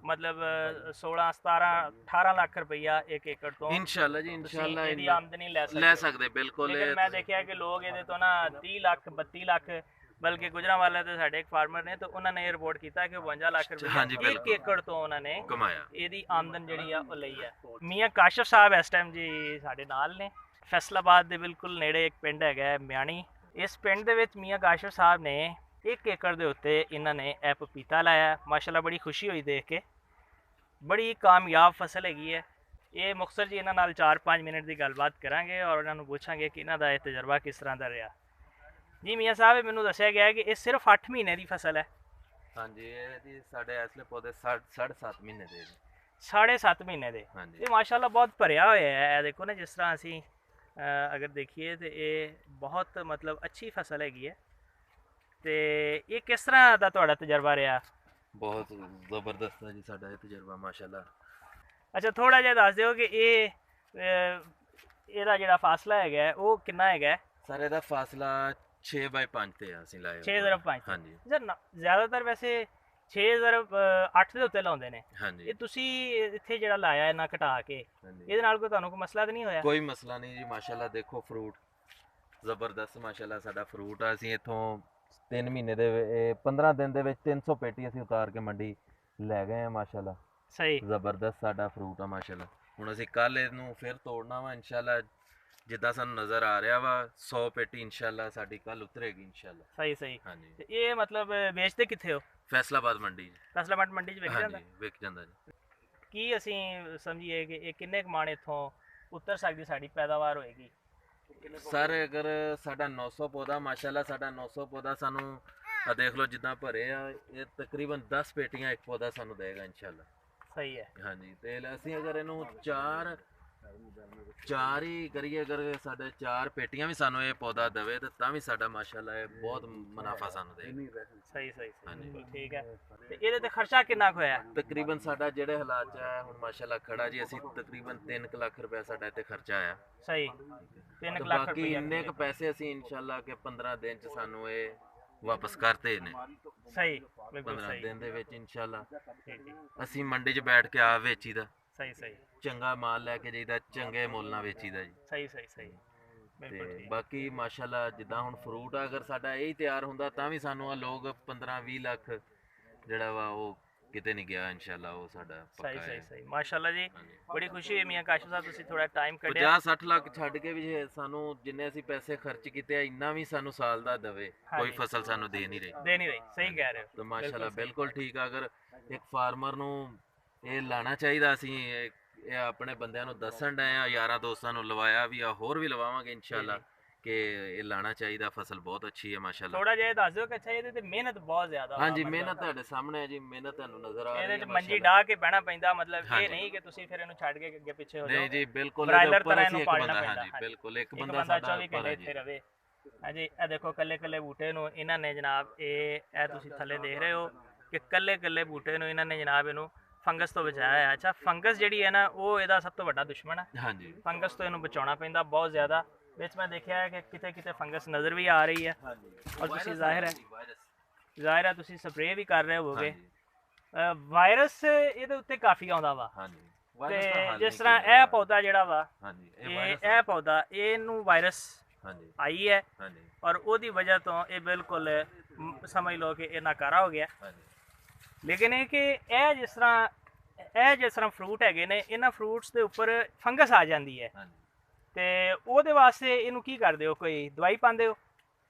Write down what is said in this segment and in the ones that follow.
मतलब 16 17 18 ਲੱਖ ਰੁਪਈਆ 1 ਏਕੜ ਤੋਂ ਇਨਸ਼ਾਅੱਲਾ ਜੀ, ਤੁਸੀਂ ਇਨਸ਼ਾਅੱਲਾ ਇਹਦੀ ਆਮਦਨੀ ਲੈ ਲੈ ਸਕਦੇ ਸਕਦੇ ਬਿਲਕੁਲ। ਲੇਕਿਨ ਮੈਂ ਦੇਖਿਆ ਕਿ ਲੋਕ ਇਹਦੇ ਤੋਂ ਨਾ 30 ਲੱਖ 32 ਲੱਖ ਬਲਕਿ ਗੁਜਰਾਂਵਾਲਾ ਦੇ ਸਾਡੇ ਇੱਕ ਫਾਰਮਰ ਨੇ ਤਾਂ ਉਹਨਾਂ ਨੇ ਰਿਪੋਰਟ ਕੀਤਾ ਕਿ 52 ਲੱਖ ਹਾਂਜੀ, ਰੁਪਏ 1 ਬਿਲਕੁਲ। ਏਕੜ ਤੋਂ ਉਹਨਾਂ ਨੇ ਕਮਾਇਆ। ਇਹਦੀ ਆਮਦਨ ਜਿਹੜੀ ਆ ਉਹ ਲਈ ਹੈ। ਮੀਆਂ ਕਾਸ਼ਫ ਸਾਹਿਬ ਇਸ ਟਾਈਮ ਜੀ ਸਾਡੇ ਨਾਲ ਨੇ। ਫੈਸਲਾਬਾਦ ਦੇ ਬਿਲਕੁਲ ਨੇੜੇ ਇੱਕ ਪਿੰਡ ਹੈਗਾ ਹੈ ਮਿਆਣੀ। ਇਸ ਪਿੰਡ ਦੇ ਵਿੱਚ ਮੀਆਂ ਕਾਸ਼ਫ ਸਾਹਿਬ ਨੇ 1 ਏਕੜ ਦੇ ਉੱਤੇ ਇਹਨਾਂ ਨੇ ਇਹ ਪਪੀਤਾ ਲਾਇਆ। ਮਾਸ਼ਾਅੱਲਾ ਬੜੀ ਖੁਸ਼ੀ ਹੋਈ ਦੇਖ ਕੇ। ਬੜੀ ਕਾਮਯਾਬ ਫਸਲ ਹੈਗੀ ਹੈ। ਇਹ ਮੁਖਤਸਰ ਜੀ ਇਹਨਾਂ ਨਾਲ 4-5 ਮਿੰਟ ਦੀ ਗੱਲਬਾਤ ਕਰਾਂਗੇ ਔਰ ਉਹਨਾਂ ਨੂੰ ਪੁੱਛਾਂਗੇ ਕਿ ਇਹਨਾਂ ਦਾ ਇਹ ਤਜਰਬਾ ਕਿਸ ਤਰ੍ਹਾਂ ਦਾ ਰਿਹਾ। ਜੀ ਮੀਆਂ ਸਾਹਿਬ, ਮੈਨੂੰ ਦੱਸਿਆ ਗਿਆ ਕਿ ਇਹ ਸਿਰਫ 8 ਮਹੀਨੇ ਦੀ ਫਸਲ ਹੈ। ਹਾਂਜੀ, ਇਹ ਜੀ ਸਾਡੇ ਇਸਲੇ ਪੌਦੇ 7.5 ਮਹੀਨੇ ਦੇ ਜੀ। 7.5 ਮਹੀਨੇ ਦੇ। ਹਾਂਜੀ। ਇਹ ਮਾਸ਼ਾਅੱਲਾ ਬਹੁਤ ਭਰਿਆ ਹੋਇਆ ਹੈ। ਇਹ ਦੇਖੋ ਨਾ, ਜਿਸ ਤਰ੍ਹਾਂ ਅਸੀਂ ਅਗਰ ਦੇਖੀਏ ਤੇ ਇਹ ਬਹੁਤ ਮਤਲਬ ਅੱਛੀ ਫਸਲ ਹੈਗੀ ਹੈ। ਤੇ ਇਹ ਕਿਸ ਤਰ੍ਹਾਂ ਦਾ ਤੁਹਾਡਾ ਤਜਰਬਾ ਰਿਹਾ? ਬਹੁਤ ਜ਼ਬਰਦਸਤ ਹੈ ਜੀ ਸਾਡਾ ਇਹ ਤਜਰਬਾ ਮਾਸ਼ਾਅੱਲਾ। ਅੱਛਾ, ਥੋੜਾ ਜਿਹਾ ਦੱਸ ਦਿਓ ਕਿ ਇਹਦਾ ਜਿਹੜਾ ਫਾਸਲਾ ਹੈਗਾ ਉਹ ਕਿੰਨਾ ਹੈਗਾ? ਸਰ ਇਹਦਾ ਫਾਸਲਾ 6/5 ਤੇ ਆ ਅਸੀਂ ਲਾਇਆ 6/5। ਹਾਂਜੀ। ਸਰ ਜ਼ਿਆਦਾਤਰ ਵੈਸੇ 6/8 ਦੇ ਉੱਤੇ ਲਾਉਂਦੇ ਨੇ। ਹਾਂਜੀ। ਇਹ ਤੁਸੀਂ ਇੱਥੇ ਜਿਹੜਾ ਲਾਇਆ ਇਹਨਾਂ ਘਟਾ ਕੇ, ਇਹਦੇ ਨਾਲ ਤੁਹਾਨੂੰ ਕੋਈ ਮਸਲਾ ਤਾਂ ਨਹੀਂ ਹੋਇਆ? ਕੋਈ ਮਸਲਾ ਨਹੀਂ ਜੀ ਮਾਸ਼ਾਅੱਲਾ। ਦੇਖੋ ਫਰੂਟ ਜ਼ਬਰਦਸਤ ਮਾਸ਼ਾਅੱਲਾ ਸਾਡਾ ਫਰੂਟ ਆ। ਅਸੀਂ ਇੱਥੋਂ 3 ਮਹੀਨੇ ਦੇ 15 ਦਿਨ ਦੇ ਵਿੱਚ 300 ਪੇਟੀ ਅਸੀਂ ਉਤਾਰ ਕੇ ਮੰਡੀ ਲੈ ਗਏ ਆ ਮਾਸ਼ਾਅੱਲਾ। ਸਹੀ। ਜ਼ਬਰਦਸਤ ਸਾਡਾ ਫਰੂਟ ਆ ਮਾਸ਼ਾਅੱਲਾ। ਹੁਣ ਅਸੀਂ ਕੱਲ ਇਹਨੂੰ ਫਿਰ ਤੋੜਨਾ ਵਾ ਇਨਸ਼ਾਅੱਲਾ। ਜਿੱਦਾਂ ਸਾਨੂੰ ਨਜ਼ਰ ਆ ਰਿਹਾ ਵਾ 100 ਪੇਟੀ ਇਨਸ਼ਾਅੱਲਾ ਸਾਡੀ ਕੱਲ ਉਤਰੇਗੀ ਇਨਸ਼ਾਅੱਲਾ। ਸਹੀ ਸਹੀ। ਹਾਂਜੀ। ਤੇ ਇਹ ਮਤਲਬ ਵੇਚਦੇ ਕਿੱਥੇ ਹੋ? ਫੈਸਲਾਬਾਦ ਮੰਡੀ। ਫੈਸਲਾਬਾਦ ਮੰਡੀ 'ਚ ਵਿਕ ਜਾਂਦਾ? ਹਾਂਜੀ, ਵਿਕ ਜਾਂਦਾ ਜੀ। ਕੀ ਅਸੀਂ ਸਮਝੀਏ ਕਿ ਇਹ ਕਿੰਨੇ ਕੁ ਮਣ ਇੱਥੋਂ ਉਤਰ ਸਕਦੀ ਸਾਡੀ ਪੈਦਾਵਾਰ ਹੋਏਗੀ? ਸਰ ਅਗਰ ਸਾਡਾ 900 ਪੌਦਾ ਮਾਸ਼ਾਅੱਲਾ, ਸਾਡਾ 900 ਪੌਦਾ ਸਾਨੂੰ ਆ ਦੇਖ ਲਓ ਜਿੱਦਾਂ ਭਰੇ ਆ, ਇਹ ਤਕਰੀਬਨ 10 ਪੇਟੀਆਂ ਇੱਕ ਪੌਦਾ ਸਾਨੂੰ ਦੇਗਾ ਇਨਸ਼ਾਅੱਲਾ। ਸਹੀ ਹੈ। ਹਾਂਜੀ। ਤੇ ਅਸੀਂ ਅਗਰ ਇਹਨੂੰ ਚਾਰ ਹੀ ਕਰੀਏ, ਅਗਰ ਸਾਡੇ 4 ਪੇਟੀਆਂ ਵੀ ਸਾਨੂੰ ਇਹ ਪੌਦਾ ਦੇਵੇ ਤੇ ਤਾਂ ਵੀ ਸਾਡਾ ਮਾਸ਼ਾਅੱਲਾ ਇਹ ਬਹੁਤ ਮੁਨਾਫਾ ਸਾਨੂੰ ਦੇਗਾ। ਸਹੀ ਸਹੀ ਸਹੀ। ਠੀਕ ਹੈ। ਤੇ ਇਹਦੇ ਤੇ ਖਰਚਾ ਕਿੰਨਾ ਕੁ ਹੋਇਆ? ਤਕਰੀਬਨ ਸਾਡਾ ਜਿਹੜੇ ਹਾਲਾਤ 'ਚ ਹੈ ਹੁਣ ਮਾਸ਼ਾਅੱਲਾ ਖੜਾ ਜੀ, ਅਸੀਂ ਤਕਰੀਬਨ 3 ਲੱਖ ਰੁਪਏ ਸਾਡਾ ਇੱਥੇ ਖਰਚਾ ਆਇਆ। ਸਹੀ। 3 ਤੇ ਲੱਖ ਬਾਕੀ ਰੁਪਏ। ਇੰਨੇ ਕੁ ਪੈਸੇ ਅਸੀਂ ਇਨਸ਼ਾਅੱਲਾ ਕਿ 15 ਦਿਨ 'ਚ ਸਾਨੂੰ ਇਹ ਵਾਪਸ ਕਰਤੇ ਨੇ। ਸਹੀ। ਬਿਲਕੁਲ 15 ਸਹੀ। ਦਿਨ ਦੇ ਵਿੱਚ ਇਨਸ਼ਾਅੱਲਾ ਠੀਕ ਹੈ। ਅਸੀਂ ਮੰਡੀ 'ਚ ਬੈਠ ਕੇ ਆ ਵੇਚੀਦਾ। ਸਹੀ ਸਹੀ। ਚੰਗਾ ਮਾਲ ਲੈ ਕੇ ਜਾਈਦਾ, ਚੰਗੇ ਮੁੱਲ ਨਾਲ ਵੇਚੀਦਾ ਜੀ। ਸਹੀ ਸਹੀ ਸਹੀ। ਬਿਲਕੁਲ ਤੇ ਠੀਕ। ਬਾਕੀ ਮਾਸ਼ਾਅੱਲਾ ਜਿੱਦਾਂ ਹੁਣ ਫਰੂਟ ਆ, ਅਗਰ ਸਾਡਾ ਇਹ ਹੀ ਤਿਆਰ ਹੁੰਦਾ ਤਾਂ ਵੀ ਸਾਨੂੰ ਆ ਲੋਕ 15-20 ਲੱਖ ਜਿਹੜਾ ਵਾ ਉਹ ਕਿਤੇ ਨਹੀਂ ਗਿਆ ਇਨਸ਼ਾਅੱਲਾ। ਉਹ ਸਾਡਾ ਪੱਕਾ ਸਹੀ ਸਹੀ ਹੈ। ਸਹੀ। ਮਾਸ਼ਾਅੱਲਾ ਜੀ, ਬੜੀ ਖੁਸ਼ੀ ਹੋਈ ਮੀਆਂ ਕਾਸ਼ਫ ਸਾਹਿਬ ਤੁਸੀਂ ਥੋੜਾ ਟਾਈਮ ਕੱਢਿਆ। 50-60 ਲੱਖ ਛੱਡ ਕੇ ਵੀ ਜੇ ਸਾਨੂੰ ਜਿੰਨੇ ਅਸੀਂ ਪੈਸੇ ਖਰਚ ਕੀਤੇ ਆ ਇੰਨਾ ਵੀ ਸਾਨੂੰ ਸਾਲ ਦਾ ਦੇਵੇ, ਕੋਈ ਹਾਂਜੀ। ਫਸਲ ਸਾਨੂੰ ਦੇ ਨਹੀਂ ਰਹੀ। ਦੇ ਨਹੀਂ ਰਹੀ। ਸਹੀ ਕਹਿ ਰਹੇ ਹੋ। ਤਾਂ ਮਾਸ਼ਾਅੱਲਾ ਬਿਲਕੁਲ ਠੀਕ ਆ। ਅਗਰ ਇੱਕ ਫਾਰਮਰ ਨੂੰ ਇਹ ਲਾਣਾ ਚਾਹੀਦਾ, ਅਸੀਂ ਇਹ ਆਪਣੇ ਬੰਦਿਆਂ ਨੂੰ ਦੱਸਣ ਡਏ ਆ, ਯਾਰਾਂ ਦੋਸਤਾਂ ਨੂੰ ਲਵਾਇਆ ਵੀ ਆ, ਹੋਰ ਵੀ ਲਵਾਵਾਂਗੇ ਇਨਸ਼ਾਅੱਲਾ ਕਿ ਇਹ ਲਾਣਾ ਚਾਹੀਦਾ। ਫਸਲ ਬਹੁਤ ਅੱਛੀ ਹੈ ਮਾਸ਼ਾਅੱਲਾ। ਥੋੜਾ ਜਿਹਾ ਦੱਸ ਦਿਓ ਕਿ ਅੱਛਾ ਇਹਦੇ ਤੇ ਮਿਹਨਤ ਬਹੁਤ ਜ਼ਿਆਦਾ ਵਾ। ਹਾਂਜੀ, ਮਤਲਬ ਮਿਹਨਤ ਤੁਹਾਡੇ ਸਾਹਮਣੇ ਹੈ ਜੀ। ਮਿਹਨਤ ਤੁਹਾਨੂੰ ਨਜ਼ਰ ਆ ਰਹੀ ਇਹਦੇ ਹੈ ਚ ਮੰਜੀ ਮਾਸ਼ਾਅੱਲਾ। ਢਾ ਕੇ ਬਹਿਣਾ ਪੈਂਦਾ, ਮਤਲਬ ਇਹ ਹਾਂਜੀ। ਨਹੀਂ ਕਿ ਤੁਸੀਂ ਫਿਰ ਇਹਨੂੰ ਛੱਡ ਕੇ ਅੱਗੇ ਪਿੱਛੇ ਹੋ ਜਾਓ। ਨਹੀਂ ਜੀ ਬਿਲਕੁਲ। ਬਰਾਇਲਰ ਇਹਦੇ ਉੱਪਰ ਤਰ੍ਹਾਂ ਅਸੀਂ ਇਹਨੂੰ ਇੱਕ ਪਾਲਣਾ ਬੰਦਾ, ਪੈਂਦਾ। ਹਾਂਜੀ ਬਿਲਕੁਲ ਇੱਕ ਇੱਕ ਬੰਦਾ ਬੰਦਾ ਸਾਡਾ 24 ਉੱਪਰ ਘੰਟੇ ਹੈ ਇੱਥੇ ਜੀ। ਰਵੇ। ਹਾਂਜੀ, ਇਹ ਦੇਖੋ ਕੱਲੇ ਕੱਲੇ ਬੂਟੇ ਨੂੰ ਇਹਨਾਂ ਨੇ ਜਨਾਬ, ਇਹ ਤੁਸੀਂ ਥੱਲੇ ਦੇਖ ਰਹੇ ਹੋ ਕਿ ਕੱਲੇ ਕੱਲੇ ਬੂਟੇ ਨੂੰ ਇਹਨਾਂ ਨੇ ਜਨਾਬ ਇਹਨੂੰ ਫੰਗਸ ਤੋਂ ਬਚਾਇਆ ਹੈ। ਅੱਛਾ, ਫੰਗਸ ਜਿਹੜੀ ਹੈ ਨਾ ਉਹ ਇਹਦਾ ਸਭ ਤੋਂ ਵੱਡਾ ਦੁਸ਼ਮਣ ਹੈ। ਹਾਂਜੀ। ਫੰਗਸ ਤੋਂ ਇਹਨੂੰ ਬਚਾਉਣਾ ਪੈਂਦਾ ਬਹੁਤ ਜ਼ਿਆਦਾ। ਵਿੱਚ ਮੈਂ ਦੇਖਿਆ ਹੈ ਕਿ ਕਿਤੇ ਕਿਤੇ ਫੰਗਸ ਨਜ਼ਰ ਵੀ ਆ ਰਹੀ ਹੈ। ਔਰ ਤੁਸੀਂ ਜ਼ਾਹਿਰ ਹੈ ਤੁਸੀਂ ਸਪਰੇਅ ਵੀ ਕਰ ਰਹੇ ਹੋਵੋਗੇ। ਵਾਇਰਸ ਇਹਦੇ ਉੱਤੇ ਕਾਫੀ ਆਉਂਦਾ ਵਾ। ਹਾਂਜੀ। ਤੇ ਜਿਸ ਤਰ੍ਹਾਂ ਇਹ ਪੌਦਾ ਜਿਹੜਾ ਵਾ, ਹਾਂਜੀ ਇਹ ਪੌਦਾ ਇਹਨੂੰ ਵਾਇਰਸ ਹਾਂਜੀ ਆਈ ਹੈ ਹਾਂਜੀ ਔਰ ਉਹਦੀ ਵਜ੍ਹਾ ਤੋਂ ਇਹ ਬਿਲਕੁਲ ਸਮਝ ਲਓ ਕਿ ਇਹ ਨਾਕਾਰਾ ਹੋ ਗਿਆ। ਹਾਂਜੀ। ਲੇਕਿਨ ਇਹ ਕਿ ਇਹ ਜਿਸ ਤਰ੍ਹਾਂ ਫਰੂਟ ਹੈਗੇ ਨੇ, ਇਹਨਾਂ ਫਰੂਟਸ ਦੇ ਉੱਪਰ ਫੰਗਸ ਆ ਜਾਂਦੀ ਹੈ ਹਾਂਜੀ। ਤੇ ਉਹਦੇ ਵਾਸਤੇ ਇਹਨੂੰ ਕੀ ਕਰਦੇ ਹੋ? ਕੋਈ ਦਵਾਈ ਪਾਉਂਦੇ ਹੋ?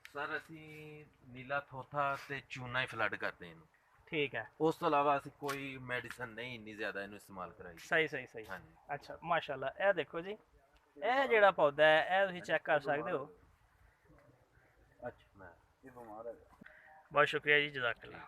ਸਰ ਅਸੀਂ ਨੀਲਾ ਥੋਥਾ ਤੇ ਚੂਨਾ ਹੀ ਫਲੱਡ ਕਰਦੇ ਇਹਨੂੰ। ਠੀਕ ਹੈ। ਉਸ ਤੋਂ ਇਲਾਵਾ ਅਸੀਂ ਕੋਈ ਮੈਡੀਸਨ ਨਹੀਂ ਇੰਨੀ ਜ਼ਿਆਦਾ ਇਹਨੂੰ ਇਸਤੇਮਾਲ ਕਰਾਈ। ਸਹੀ ਸਹੀ ਸਹੀ। ਹਾਂਜੀ। ਅੱਛਾ, ਮਾਸ਼ਾਅੱਲਾ। ਇਹ ਦੇਖੋ ਜੀ, ਇਹ ਜਿਹੜਾ ਪੌਦਾ ਹੈ ਇਹ ਤੁਸੀਂ ਚੈੱਕ ਕਰ ਸਕਦੇ ਹੋ। ਅੱਛਾ, ਮੈਂ ਇਹ ਬਿਮਾਰ ਹੈ। ਬਹੁਤ ਸ਼ੁਕਰੀਆ ਜੀ, ਜਜ਼ਾਕੱਲਾ।